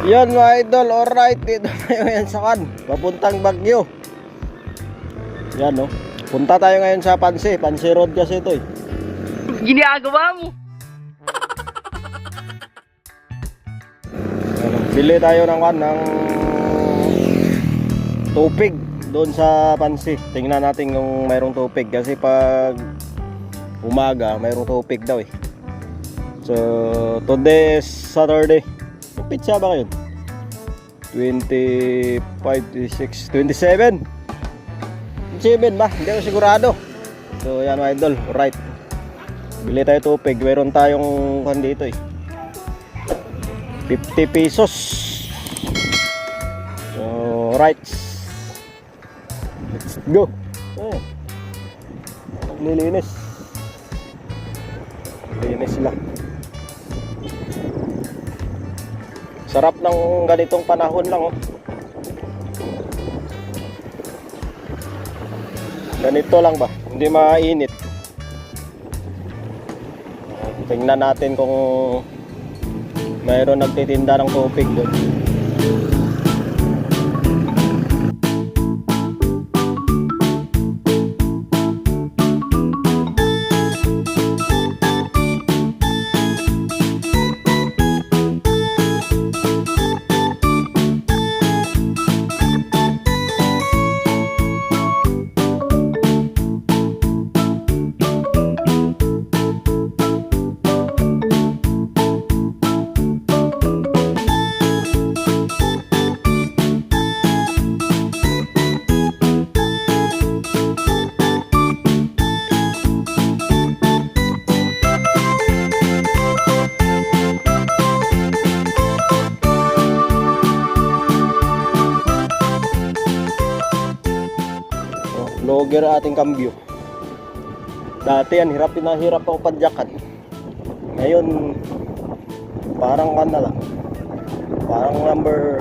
Yan mga idol, alright. Dito tayo ngayon sa papuntang Baguio. Yan no. Punta tayo ngayon sa Pansi Road kasi ito eh. Ginagawa mo. Ano, bili tayo ng tupig doon sa Pansi. Tingnan natin kung mayroong tupig kasi pag umaga mayroong tupig daw eh. So today is Saturday. Pizza ba kayo? 25, 26, 27 ba? Hindi ako sigurado. So yan mga idol, alright. Bili tayo tupig. Meron tayong kan dito eh 50 pesos. So alright, let's go. Lilinis sila. Sarap ng ganitong panahon lang oh. Ganito lang ba? Hindi mainit. Tingnan natin kung mayroon nagtitinda ng tupig doon. Vlogger ating kambyo. Dati yan, hirap ako padyakan. Ngayon, parang na lang. Parang number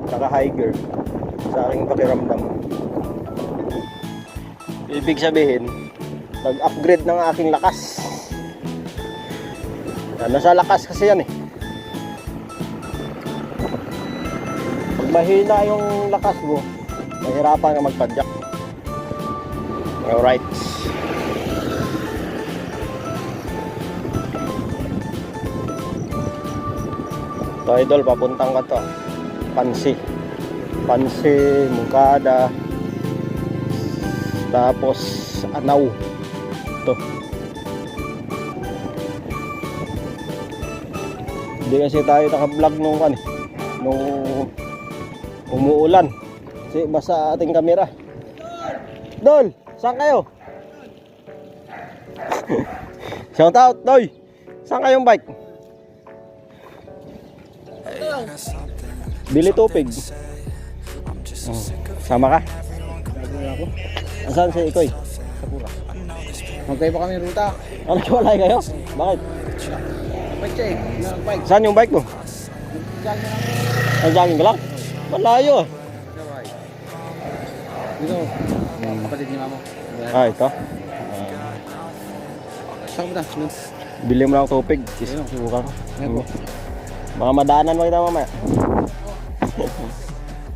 naka-higher sa aking pakiramdam. Ibig sabihin, nag-upgrade ng aking lakas. Nasa lakas kasi yan eh. Pag mahina yung lakas mo, mahirapan ka magpadyak. Alright. So idol, papuntang ka to Pansi, Mungkada, tapos Anaw. Ito hindi kasi tayo naka-vlog nung umuulan kasi basa ating kamera. Dol, saan kayo? Shout out, Doy. Saan kayong bike? Bili tupig. Sama ka? Saan si Ikoy? Sa Pura. Magkaya pa kami ruta. Ano, walay kayo? Bakit? Bike check. Bike. Saan yung bike mo? Jogging ka lang? Malayo ah. Dito. Kapatid ni mama. Ah, ito? Saan mo na? Bili mo lang tupig. Subukan ko. Ngayon po. Baka madaanan mo kita mamaya.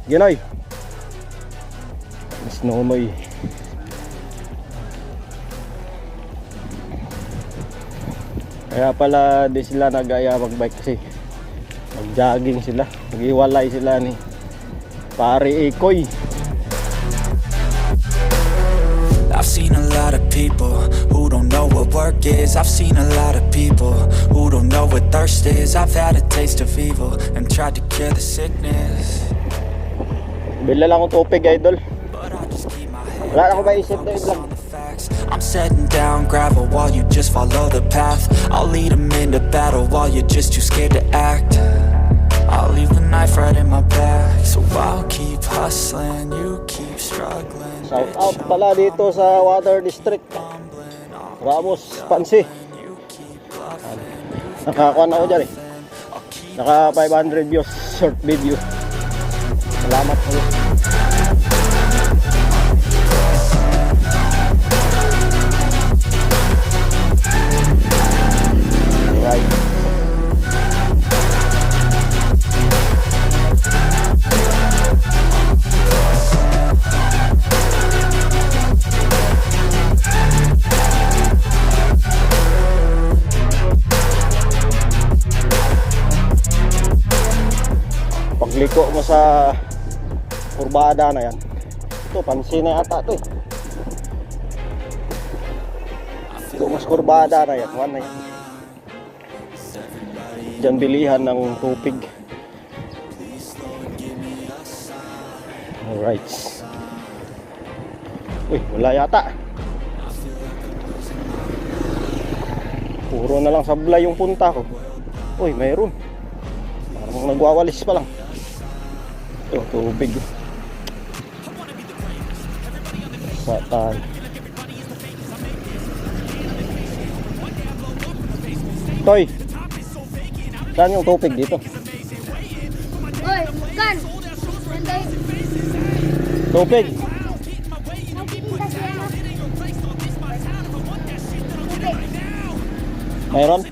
Ginoy. Mas nunoy. Kaya pala di sila nag-aya mag-bike kasi mag-jogging sila. Nag-iwalay sila ni Pare Ikoy. I've seen a lot of people who don't know what work is. I've seen a lot of people who don't know what thirst is. I've had a taste of evil and tried to cure the sickness. Bila lang akong tupig, idol. But I just keep my head Wala akong maisip na focused i-vlog. on the facts. I'm setting down gravel while you just follow the path. I'll lead them into battle while you're just too scared to act. I'll leave the knife right in my back. So I'll keep hustling, you keep struggling. Shout out pala dito sa Water District, Ramos, Pansi. Nakakuha na ako dyan eh. Naka 500 views, short video. Salamat po. Pagliko mo sa kurbada na yan. Ito, pansin na yata ito eh. Ito, mas kurbada na yan. One na yan. Diyan bilihan ng tupig. Alright. Uy, wala yata. Puro na lang sablay yung punta ko. Uy, mayroon. Parang nagwawalis pa lang. Ito, tubig. Satan. Toy, saan yung tubig dito? Oy, bukan. Nanday. Tubig. Nagtitinda siya na. Tubig. Mayroon?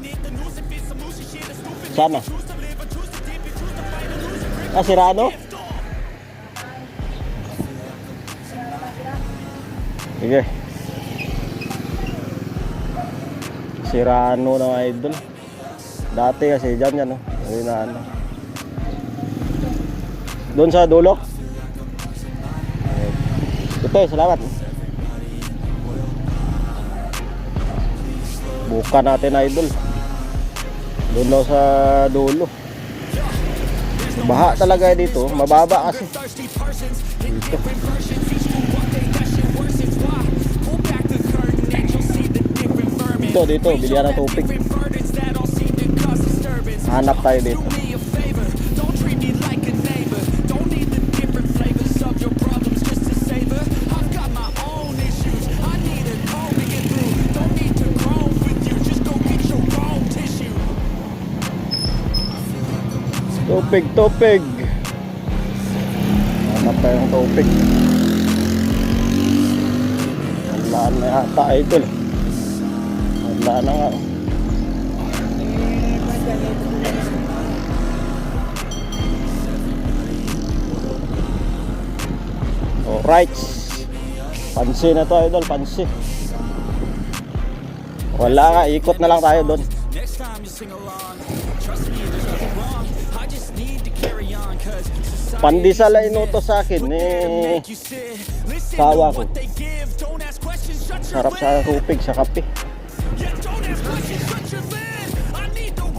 Sana? Ah, sirano? Sige. Sirano ng idol. Dati kasi dyan yan, no? Ayun na, ano. Doon sa dulo? Ito, salamat. Buka natin, idol. Doon daw sa dulo. Baha talaga dito. Mababa kasi. Dito. Dito, bilihan ng tubig. Hanap tayo dito. Tupig. Hanap tayo ng tupig. Wala na yata, idol. Wala na nga. Alright. Pansin na to, idol. Pansin. Wala nga. Ikot na lang tayo doon. Pandesal ay inutos sa akin eh, sawa ko. Sarap sa tupig, sa kape.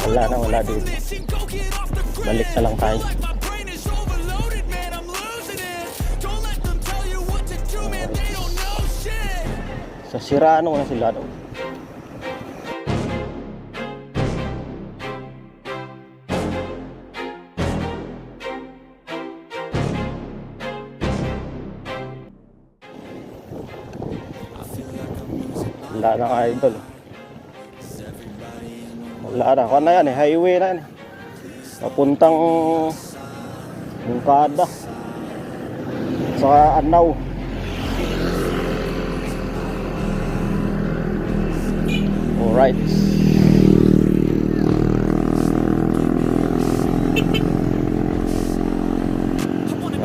Wala dito. Balik na lang tayo. Sa Sirano na sila daw. Wala na ka, idol. Wala na. Kung na yan eh, highway na yan eh. Papuntang Mungkada. Saka Anaw. Alright.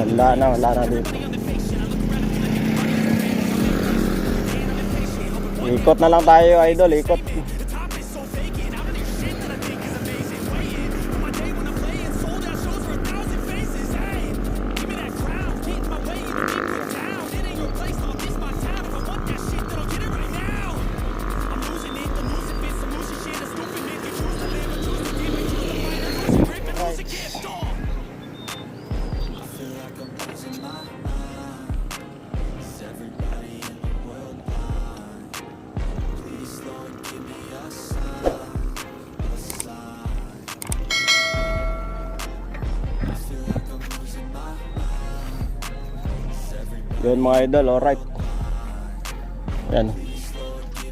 Wala na dito. Ikot na lang tayo, idol, ikot. Yun mga idol, alright. Yan.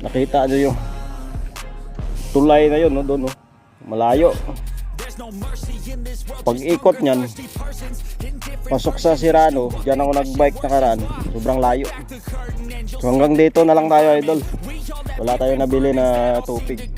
Nakita nyo yung tulay na yun, no? Doon, no? Malayo. Pag ikot nyan, pasok sa Sirano, dyan ako nagbike nakaraan. Sobrang layo. So hanggang dito na lang tayo, idol. Wala tayong nabili na tupig.